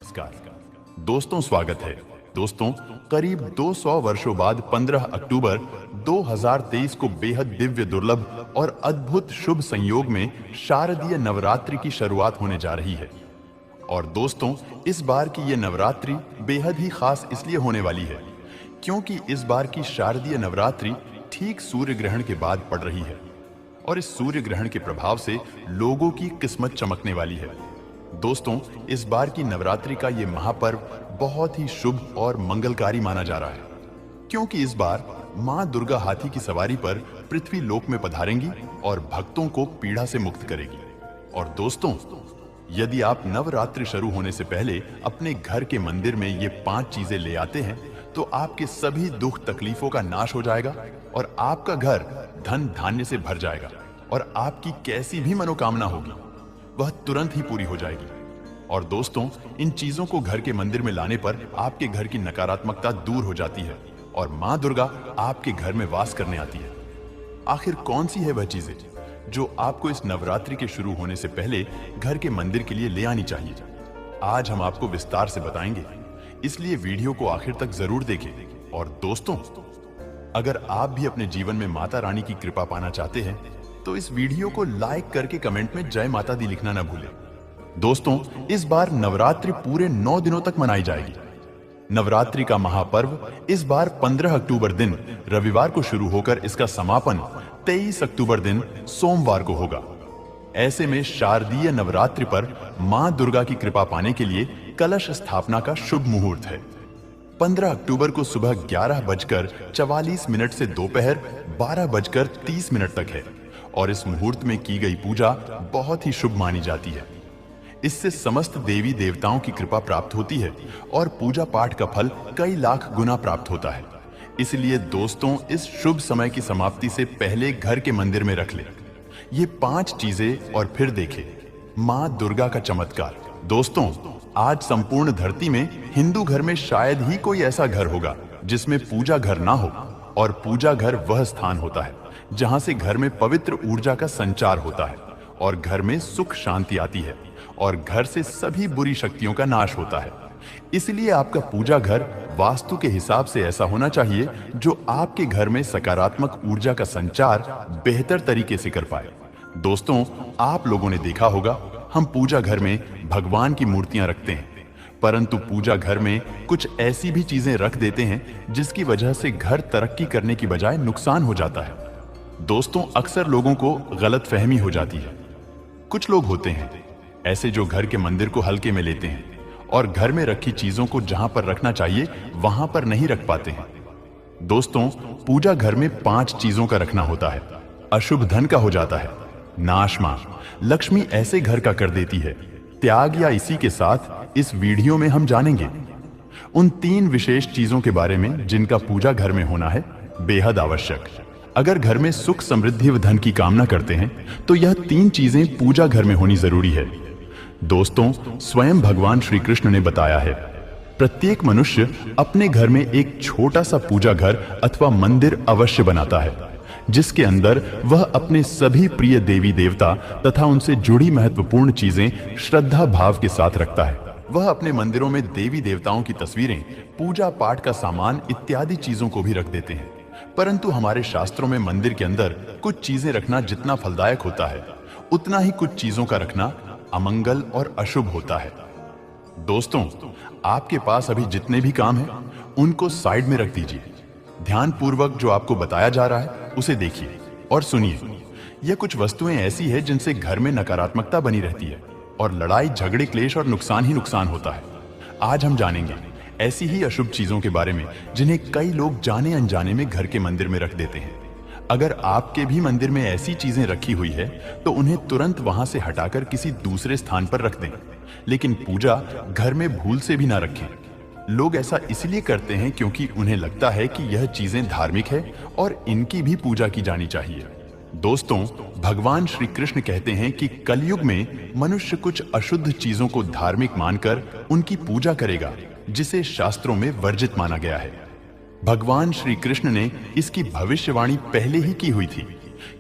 नमस्कार दोस्तों, स्वागत है। दोस्तों, करीब 200 वर्षों बाद 15 अक्टूबर 2023 को बेहद दिव्य, दुर्लभ और अद्भुत शुभ संयोग में शारदीय नवरात्रि की शुरुआत होने जा रही है। और दोस्तों, इस बार की ये नवरात्रि बेहद ही खास इसलिए होने वाली है क्योंकि इस बार की शारदीय नवरात्रि ठीक सूर्य ग्रहण के बाद पड़ रही है और इस सूर्य ग्रहण के प्रभाव से लोगों की किस्मत चमकने वाली है। दोस्तों, इस बार की नवरात्रि का ये महापर्व बहुत ही शुभ और मंगलकारी माना जा रहा है क्योंकि इस बार मां दुर्गा हाथी की सवारी पर पृथ्वी लोक में पधारेंगी और भक्तों को पीड़ा से मुक्त करेगी। और दोस्तों, यदि आप नवरात्रि शुरू होने से पहले अपने घर के मंदिर में ये 5 चीजें ले आते हैं तो आपके सभी दुख तकलीफों का नाश हो जाएगा और आपका घर धन धान्य से भर जाएगा और आपकी कैसी भी मनोकामना होगी वह तुरंत ही पूरी हो जाएगी। और दोस्तों, इन चीजों को घर के मंदिर में लाने पर आपके घर की नकारात्मकता दूर हो जाती है और मां दुर्गा आपके घर में वास करने आती है। आखिर कौन सी है वह चीजें जो आपको इस नवरात्रि के शुरू होने से पहले घर के मंदिर के लिए ले आनी चाहिए? आज हम आपको विस्तार से बताएंगे, इसलिए वीडियो को आखिर तक जरूर देखें। और दोस्तों, अगर आप भी अपने जीवन में माता रानी की कृपा पाना चाहते हैं तो इस वीडियो को लाइक करके कमेंट में जय माता दी लिखना ना भूलें। दोस्तों, इस बार नवरात्रि पूरे 9 दिनों तक मनाई जाएगी। नवरात्रि का महापर्व इस बार 15 अक्टूबर दिन रविवार को शुरू होकर इसका समापन 23 अक्टूबर दिन सोमवार को होगा। ऐसे में शारदीय नवरात्रि पर मां दुर्गा की कृपा पाने के लिए कलश स्थापना का शुभ मुहूर्त है। 15 अक्टूबर को सुबह 11:44 से दोपहर 12:30 तक है और इस मुहूर्त में की गई पूजा बहुत ही शुभ मानी जाती है। इससे समस्त देवी देवताओं की कृपा प्राप्त होती है और पूजा पाठ का फल कई लाख गुना प्राप्त होता है। इसलिए दोस्तों, इस शुभ समय की समाप्ति से पहले घर के मंदिर में रख ले ये 5 चीजें और फिर देखें मां दुर्गा का चमत्कार। दोस्तों, आज संपूर्ण धरती में हिंदू घर में शायद ही कोई ऐसा घर होगा जिसमें पूजा घर ना हो। और पूजा घर वह स्थान होता है जहां से घर में पवित्र ऊर्जा का संचार होता है और घर में सुख शांति आती है और घर से सभी बुरी शक्तियों का नाश होता है। इसलिए आपका पूजा घर वास्तु के हिसाब से ऐसा होना चाहिए जो आपके घर में सकारात्मक ऊर्जा का संचार बेहतर तरीके से कर पाए। दोस्तों, आप लोगों ने देखा होगा, हम पूजा घर में भगवान की मूर्तियां रखते हैं, परंतु पूजा घर में कुछ ऐसी भी चीजें रख देते हैं जिसकी वजह से घर तरक्की करने की बजाय नुकसान हो जाता है। दोस्तों, अक्सर लोगों को गलतफहमी हो जाती है। कुछ लोग होते हैं ऐसे जो घर के मंदिर को हल्के में लेते हैं और घर में रखी चीजों को जहां पर रखना चाहिए वहां पर नहीं रख पाते हैं। दोस्तों, पूजा घर में 5 चीजों का रखना होता है। अशुभ धन का हो जाता है, नाश मां लक्ष्मी ऐसे घर का कर देती है, त्याग, या इसी के साथ इस वीडियो में हम जानेंगे उन 3 विशेष चीजों के बारे में जिनका पूजा घर में होना है बेहद आवश्यक। अगर घर में सुख, समृद्धि व धन की कामना करते हैं तो यह 3 चीजें पूजा घर में होनी जरूरी है। दोस्तों, स्वयं भगवान श्री कृष्ण ने बताया है, प्रत्येक मनुष्य अपने घर में एक छोटा सा पूजा घर अथवा मंदिर अवश्य बनाता है जिसके अंदर वह अपने सभी प्रिय देवी देवता तथा उनसे जुड़ी महत्वपूर्ण चीजें श्रद्धा भाव के साथ रखता है। वह अपने मंदिरों में देवी देवताओं की तस्वीरें, पूजा पाठ का सामान इत्यादि चीजों को भी रख देते हैं। परंतु हमारे शास्त्रों में मंदिर के अंदर कुछ चीजें रखना जितना फलदायक होता है उतना ही कुछ चीजों का रखना अमंगल और अशुभ होता है। दोस्तों, आपके पास अभी जितने भी काम हैं उनको साइड में रख दीजिए। ध्यान पूर्वक जो आपको बताया जा रहा है उसे देखिए और सुनिए। यह कुछ वस्तुएं ऐसी है जिनसे घर में नकारात्मकता बनी रहती है और लड़ाई, झगड़े, क्लेश और नुकसान ही नुकसान होता है। आज हम जानेंगे ऐसी ही अशुभ चीजों के बारे में जिन्हें कई लोग जाने अनजाने में घर के मंदिर में रख देते हैं। अगर आपके भी मंदिर में ऐसी चीजें रखी हुई है तो उन्हें तुरंत वहां से हटाकर किसी दूसरे स्थान पर रख दें, लेकिन पूजा घर में भूल से भी ना रखें। लोग ऐसा इसलिए करते हैं क्योंकि उन्हें लगता है कि यह चीजें धार्मिक है और इनकी भी पूजा की जानी चाहिए। दोस्तों, भगवान श्री कृष्ण कहते हैं कि कलयुग में मनुष्य कुछ अशुद्ध चीजों को धार्मिक मानकर उनकी पूजा करेगा जिसे शास्त्रों में वर्जित माना गया है। भगवान श्री कृष्ण ने इसकी भविष्यवाणी पहले ही की हुई थी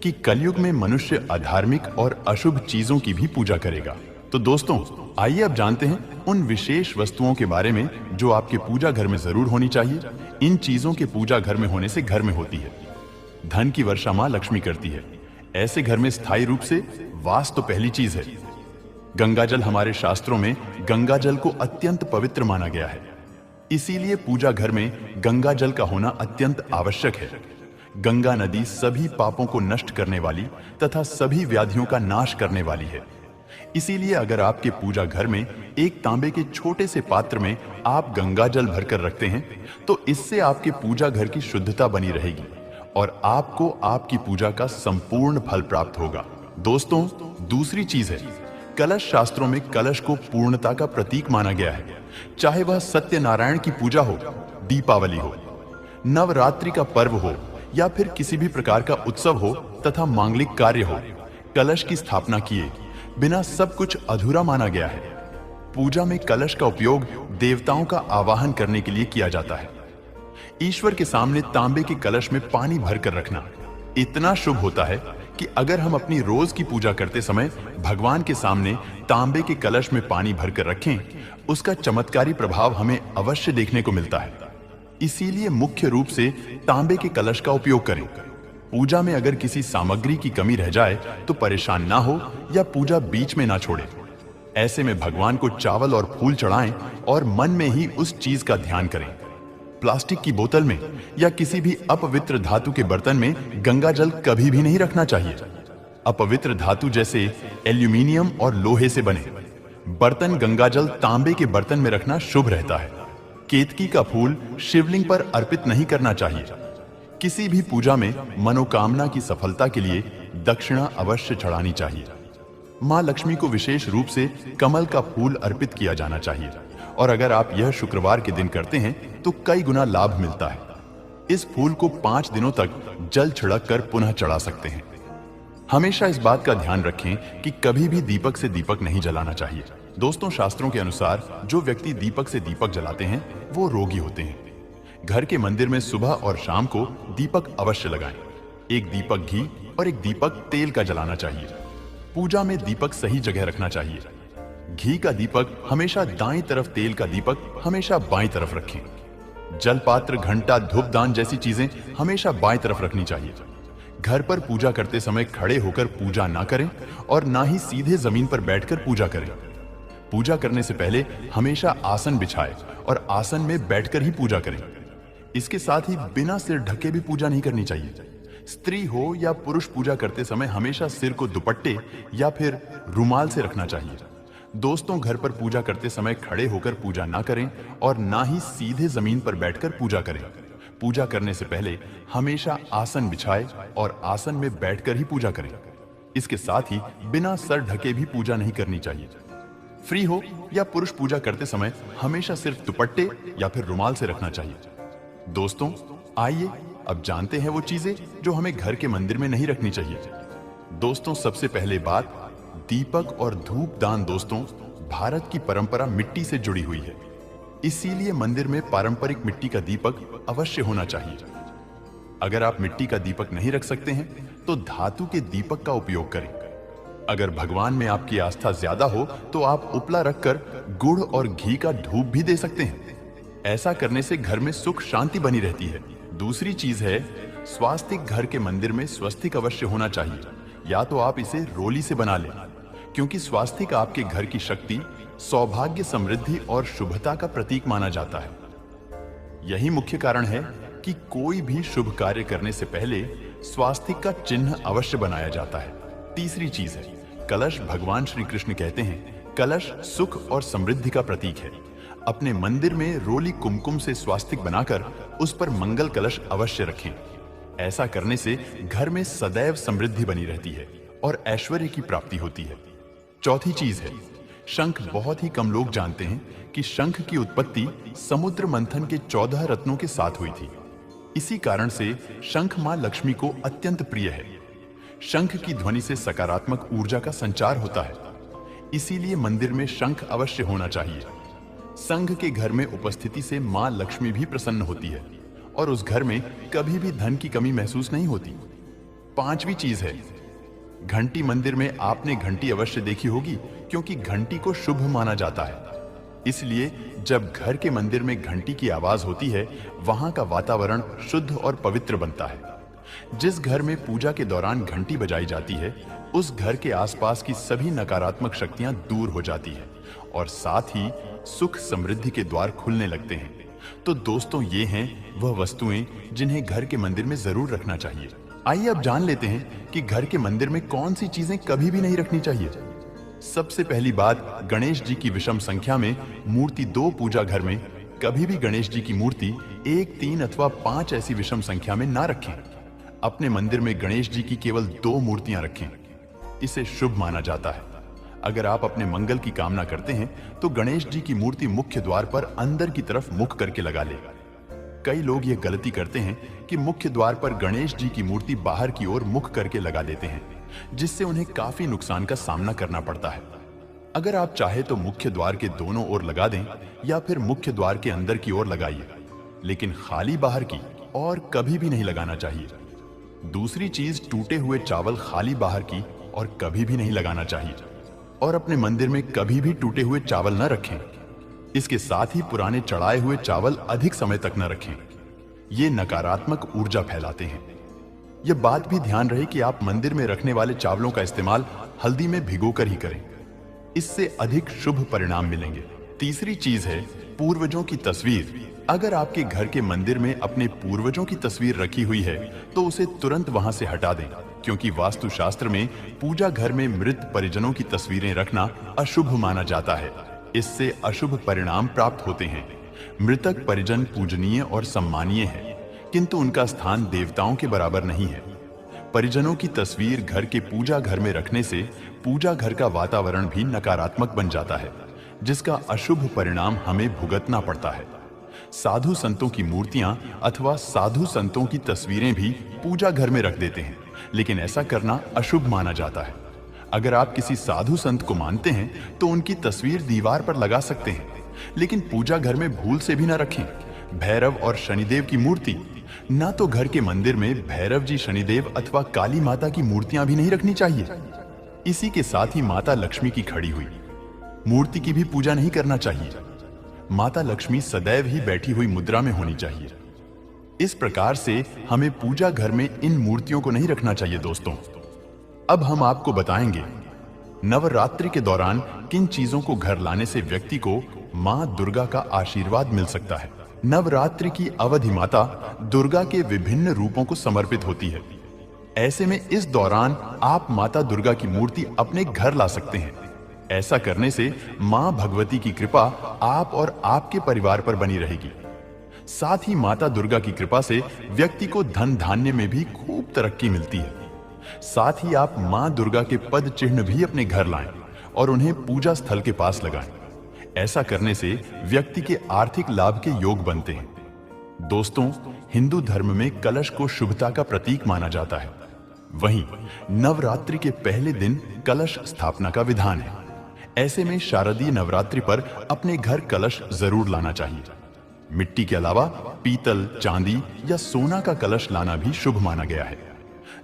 कि कलयुग में मनुष्य अधार्मिक और अशुभ चीजों की भी पूजा करेगा। तो दोस्तों, आइए अब जानते हैं उन विशेष वस्तुओं के बारे में जो आपके पूजा घर में जरूर होनी चाहिए। इन चीजों के पूजा घर में होने से घर में होती है धन की वर्षा मां लक्ष्मी करती है। ऐसे घर में स्थायी रूप से वास तो पहली चीज है। गंगा जल हमारे शास्त्रों में गंगा जल को अत्यंत पवित्र माना गया है। इसीलिए पूजा घर में गंगा जल का होना अत्यंत आवश्यक है। गंगा नदी सभी पापों को नष्ट करने वाली तथा सभी व्याधियों का नाश करने वाली है। इसीलिए अगर आपके पूजा घर में एक तांबे के छोटे से पात्र में आप गंगा जल भरकर रखते हैं तो इससे आपके पूजा घर की शुद्धता बनी रहेगी और आपको आपकी पूजा का संपूर्ण फल प्राप्त होगा। दोस्तों, दूसरी चीज है, कलश शास्त्रों में कलश को पूर्णता का प्रतीक माना गया है। चाहे वह सत्यनारायण की पूजा हो, दीपावली हो, नवरात्रि का पर्व हो या फिर किसी भी प्रकार का उत्सव हो तथा मांगलिक कार्य हो, कलश की स्थापना किए बिना सब कुछ अधूरा माना गया है। पूजा में कलश का उपयोग देवताओं का आवाहन करने के लिए किया जाता है। ईश्वर के सामने तांबे के कलश में पानी भरकर रखना इतना शुभ होता है कि अगर हम अपनी रोज की पूजा करते समय भगवान के सामने तांबे के कलश में पानी भरकर रखें, उसका चमत्कारी प्रभाव हमें अवश्य देखने को मिलता है। इसीलिए मुख्य रूप से तांबे के कलश का उपयोग करें। पूजा में अगर किसी सामग्री की कमी रह जाए तो परेशान ना हो या पूजा बीच में ना छोड़े। ऐसे में भगवान को चावल और फूल चढ़ाएं और मन में ही उस चीज का ध्यान करें। प्लास्टिक की बोतल में या किसी भी अपवित्र धातु के बर्तन में गंगा जल कभी भी नहीं रखना चाहिए। अपवित्र धातु जैसे एल्यूमिनियम और लोहे से बने बर्तन गंगा जल तांबे के बर्तन में रखना शुभ रहता है। केतकी का फूल शिवलिंग पर अर्पित नहीं करना चाहिए। किसी भी पूजा में मनोकामना की सफलता के लिए दक्षिणा अवश्य चढ़ानी चाहिए। मां लक्ष्मी को विशेष रूप से कमल का फूल अर्पित किया जाना चाहिए और अगर आप यह शुक्रवार के दिन करते हैं तो कई गुना लाभ मिलता है। इस फूल को 5 दिनों तक जल छिड़क कर पुनः चढ़ा सकते हैं। हमेशा इस बात का ध्यान रखें कि कभी भी दीपक से दीपक नहीं जलाना चाहिए। दोस्तों, शास्त्रों के अनुसार जो व्यक्ति दीपक से दीपक जलाते हैं वो रोगी होते हैं। घर के मंदिर में सुबह और शाम को दीपक अवश्य लगाएं। एक दीपक घी और एक दीपक तेल का जलाना चाहिए। पूजा में दीपक सही जगह रखना चाहिए। घी का दीपक हमेशा दाईं तरफ, तेल का दीपक हमेशा बाईं तरफ रखें। जलपात्र, घंटा, धूपदान जैसी चीजें हमेशा बाईं तरफ रखनी चाहिए। घर पर पूजा करते समय खड़े होकर पूजा ना करें और ना ही सीधे जमीन पर बैठकर पूजा करें। पूजा करने से पहले हमेशा आसन बिछाएं और आसन में बैठकर ही पूजा करें। इसके साथ ही बिना सिर ढके भी पूजा नहीं करनी चाहिए। स्त्री हो या पुरुष पूजा करते समय हमेशा सिर को दुपट्टे या फिर रुमाल से रखना चाहिए। दोस्तों, घर पर पूजा करते समय खड़े होकर पूजा ना करें और ना ही सीधे जमीन पर बैठकर पूजा करें। पूजा करने से पहले हमेशा आसन बिछाएं और आसन में बैठकर ही पूजा करें। इसके साथ ही बिना सर ढके भी पूजा नहीं करनी चाहिए। स्त्री हो या पुरुष पूजा करते समय हमेशा सिर्फ दुपट्टे या फिर रुमाल से रखना चाहिए। दोस्तों, आइए अब जानते हैं वो चीजें जो हमें घर के मंदिर में नहीं रखनी चाहिए। दोस्तों, सबसे पहले बात, दीपक और धूप दान। दोस्तों, भारत की परंपरा मिट्टी से जुड़ी हुई है। इसीलिए मंदिर में पारंपरिक मिट्टी का दीपक अवश्य होना चाहिए। अगर आप मिट्टी का दीपक नहीं रख सकते हैं तो धातु के दीपक का उपयोग करें। अगर भगवान में आपकी आस्था ज्यादा हो तो आप उपला रखकर गुड़ और घी का धूप भी दे सकते हैं। ऐसा करने से घर में सुख शांति बनी रहती है। दूसरी चीज है, स्वास्तिक। घर के मंदिर में स्वस्तिक अवश्य होना चाहिए। या तो आप इसे रोली से बना लें, क्योंकि स्वास्तिक आपके घर की शक्ति, सौभाग्य, समृद्धि और शुभता का प्रतीक माना जाता है। यही मुख्य कारण है कि कोई भी शुभ कार्य करने से पहले स्वास्तिक का चिन्ह अवश्य बनाया जाता है। तीसरी चीज है कलश। भगवान श्री कृष्ण कहते हैं कलश सुख और समृद्धि का प्रतीक है। अपने मंदिर में रोली कुमकुम से स्वास्तिक बनाकर उस पर मंगल कलश अवश्य रखें। ऐसा करने से घर में सदैव समृद्धि बनी रहती है और ऐश्वर्य की प्राप्ति होती है। चौथी चीज है शंख। बहुत ही कम लोग जानते हैं कि शंख की उत्पत्ति समुद्र मंथन के 14 रत्नों के साथ हुई थी। इसी कारण से शंख मां लक्ष्मी को अत्यंत प्रिय है। शंख की ध्वनि से सकारात्मक ऊर्जा का संचार होता है। इसीलिए मंदिर में शंख अवश्य होना चाहिए। संघ के घर में उपस्थिति से मां लक्ष्मी भी प्रसन्न होती है और उस घर में कभी भी धन की कमी महसूस नहीं होती। पांचवी चीज है घंटी मंदिर में आपने घंटी अवश्य देखी होगी, क्योंकि घंटी को शुभ माना जाता है। इसलिए जब घर के मंदिर में घंटी की आवाज होती है, वहां का वातावरण शुद्ध और पवित्र बनता है। जिस घर में पूजा के दौरान घंटी बजाई जाती है, उस घर के आसपास की सभी नकारात्मक शक्तियां दूर हो जाती है और साथ ही सुख समृद्धि के द्वार खुलने लगते हैं। तो दोस्तों, ये हैं वह वस्तुएं जिन्हें घर के मंदिर में जरूर रखना चाहिए। आइए अब जान लेते हैं कि घर के मंदिर में कौन सी चीजें कभी भी नहीं रखनी चाहिए। सबसे पहली बात, गणेश जी की विषम संख्या में मूर्ति 2 पूजा घर में कभी भी गणेश जी की मूर्ति 1, 3 अथवा 5 ऐसी विषम संख्या में ना रखें। अपने मंदिर में गणेश जी की केवल 2 मूर्तियां रखें। इसे शुभ माना जाता है। अगर आप अपने मंगल की कामना करते हैं तो गणेश जी की मूर्ति मुख्य द्वार पर अंदर की तरफ मुख करके लगा ले। कई लोग यह गलती करते हैं कि मुख्य द्वार पर गणेश जी की मूर्ति बाहर की ओर मुख करके लगा देते हैं, जिससे उन्हें काफी नुकसान का सामना करना पड़ता है। अगर आप चाहे तो मुख्य द्वार के दोनों ओर लगा दें या फिर मुख्य द्वार के अंदर की ओर लगाइए, लेकिन खाली बाहर की और कभी भी नहीं लगाना चाहिए। दूसरी चीज, टूटे हुए चावल खाली बाहर की और कभी भी नहीं लगाना चाहिए और अपने मंदिर में कभी भी टूटे हुए चावल न रखें। इसके साथ ही पुराने चढ़ाए हुए चावल अधिक समय तक न रखें। ये नकारात्मक ऊर्जा फैलाते हैं। यह बात भी ध्यान रहे कि आप मंदिर में रखने वाले चावलों का इस्तेमाल हल्दी में भिगोकर ही करें। इससे अधिक शुभ परिणाम मिलेंगे। तीसरी चीज है पूर्वजों की तस्वीर। अगर आपके घर के मंदिर में अपने पूर्वजों की तस्वीर रखी हुई है तो उसे तुरंत वहां से हटा दें, क्योंकि वास्तुशास्त्र में पूजा घर में मृत परिजनों की तस्वीरें रखना अशुभ माना जाता है। इससे अशुभ परिणाम प्राप्त होते हैं। मृतक परिजन पूजनीय और सम्मानीय है, किंतु उनका स्थान देवताओं के बराबर नहीं है। परिजनों की तस्वीर घर के पूजा घर में रखने से पूजा घर का वातावरण भी नकारात्मक बन जाता है, जिसका अशुभ परिणाम हमें भुगतना पड़ता है। साधु संतों की मूर्तियां अथवा साधु संतों की तस्वीरें भी पूजा घर में रख देते हैं, लेकिन ऐसा करना अशुभ माना जाता है। अगर आप किसी साधु संत को मानते हैं तो उनकी तस्वीर दीवार पर लगा सकते हैं, लेकिन पूजा घर में भूल से भी ना रखें। भैरव और शनिदेव की मूर्ति, ना तो घर के मंदिर में भैरव जी, शनिदेव अथवा काली माता की मूर्तियां भी नहीं रखनी चाहिए। इसी के साथ ही माता लक्ष्मी की खड़ी हुई मूर्ति की भी पूजा नहीं करना चाहिए। माता लक्ष्मी सदैव ही बैठी हुई मुद्रा में होनी चाहिए। इस प्रकार से हमें पूजा घर में इन मूर्तियों को नहीं रखना चाहिए। दोस्तों, अब हम आपको बताएंगे नवरात्रि के दौरान किन चीजों को घर लाने से व्यक्ति को मां दुर्गा का आशीर्वाद मिल सकता है। नवरात्रि की अवधि माता दुर्गा के विभिन्न रूपों को समर्पित होती है। ऐसे में इस दौरान आप माता दुर्गा की मूर्ति अपने घर ला सकते हैं। ऐसा करने से मां भगवती की कृपा आप और आपके परिवार पर बनी रहेगी। साथ ही माता दुर्गा की कृपा से व्यक्ति को धन धान्य में भी खूब तरक्की मिलती है। साथ ही आप मां दुर्गा के पद चिन्ह भी अपने घर लाएं और उन्हें पूजा स्थल के पास लगाएं। ऐसा करने से व्यक्ति के आर्थिक लाभ के योग बनते हैं। दोस्तों, हिंदू धर्म में कलश को शुभता का प्रतीक माना जाता है। वहीं नवरात्रि के पहले दिन कलश स्थापना का विधान है। ऐसे में शारदीय नवरात्रि पर अपने घर कलश जरूर लाना चाहिए। मिट्टी के अलावा पीतल, चांदी या सोना का कलश लाना भी शुभ माना गया है।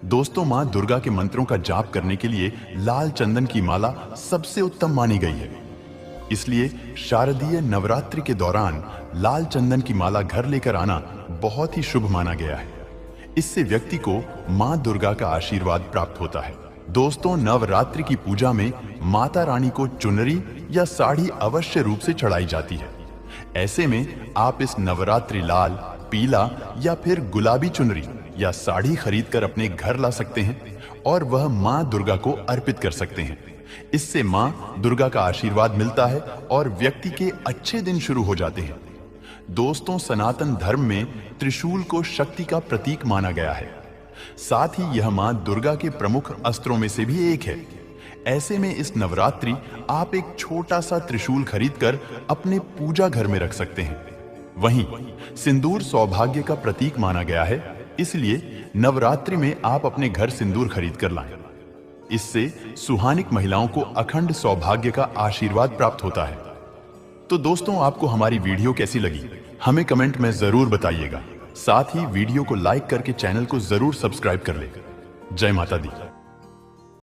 दोस्तों, मां दुर्गा के मंत्रों का जाप करने के लिए लाल चंदन की माला सबसे उत्तम मानी गई है। इसलिए शारदीय नवरात्रि के दौरान लाल चंदन की माला घर लेकर आना बहुत ही शुभ माना गया है। इससे व्यक्ति को मां दुर्गा का आशीर्वाद प्राप्त होता है। दोस्तों, नवरात्रि की पूजा में माता रानी को चुनरी या साड़ी अवश्य रूप से चढ़ाई जाती है। ऐसे में आप इस नवरात्रि लाल, पीला या फिर गुलाबी चुनरी या साड़ी खरीदकर अपने घर ला सकते हैं और वह मां दुर्गा को अर्पित कर सकते हैं। इससे मां दुर्गा का आशीर्वाद मिलता है और व्यक्ति के अच्छे दिन शुरू हो जाते हैं। दोस्तों, सनातन धर्म में त्रिशूल को शक्ति का प्रतीक माना गया है। साथ ही यह मां दुर्गा के प्रमुख अस्त्रों में से भी एक है। ऐसे में इस नवरात्रि आप एक छोटा सा त्रिशूल खरीदकर अपने पूजा घर में रख सकते हैं। वहीं सिंदूर सौभाग्य का प्रतीक माना गया है, इसलिए नवरात्रि में आप अपने घर सिंदूर खरीद कर लाएं। इससे सुहानिक महिलाओं को अखंड सौभाग्य का आशीर्वाद प्राप्त होता है। तो दोस्तों, आपको हमारी वीडियो कैसी लगी हमें कमेंट में जरूर बताइएगा। साथ ही वीडियो को लाइक करके चैनल को जरूर सब्सक्राइब कर ले। जय माता दी।